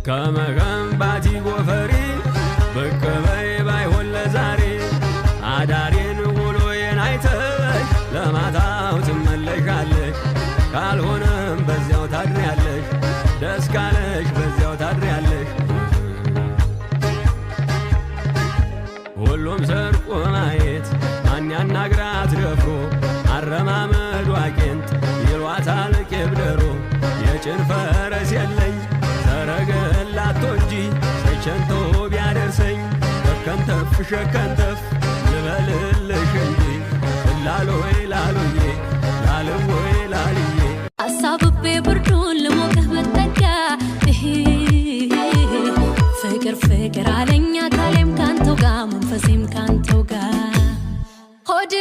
ከመገንባቲ ጎፈሪ በከበይ ባይሆን ለዛሬ አዳሬን ውሎዬን አይተሽ ለማታው ትመለሻለሽ ካልሆነም በዚያው ታድሪያለሽ ደስ ካለሽ በዚያው ታድሪያለሽ ሁሉም ሰርቆ ማየት ማን ያናግራት ደፍሮ አረማመዷ ቄንጥ ይሏታል ቄብደሮ የጭን ፈረስ የለኝ ሰረገላቶ እንጂ ሸቸንቶ ቢያደርሰኝ ሸከንተፍ ልበልልሽ እንጂ ላሎይ ላሎዬ ላልወይ ላልዬ አሳብቤ ብርዱን ልሞቅህ ብጠጋ ፍቅር ፍቅር አለኛ ካሌም ካንተው ጋር መንፈሴም ካንተው ጋር ሆዴ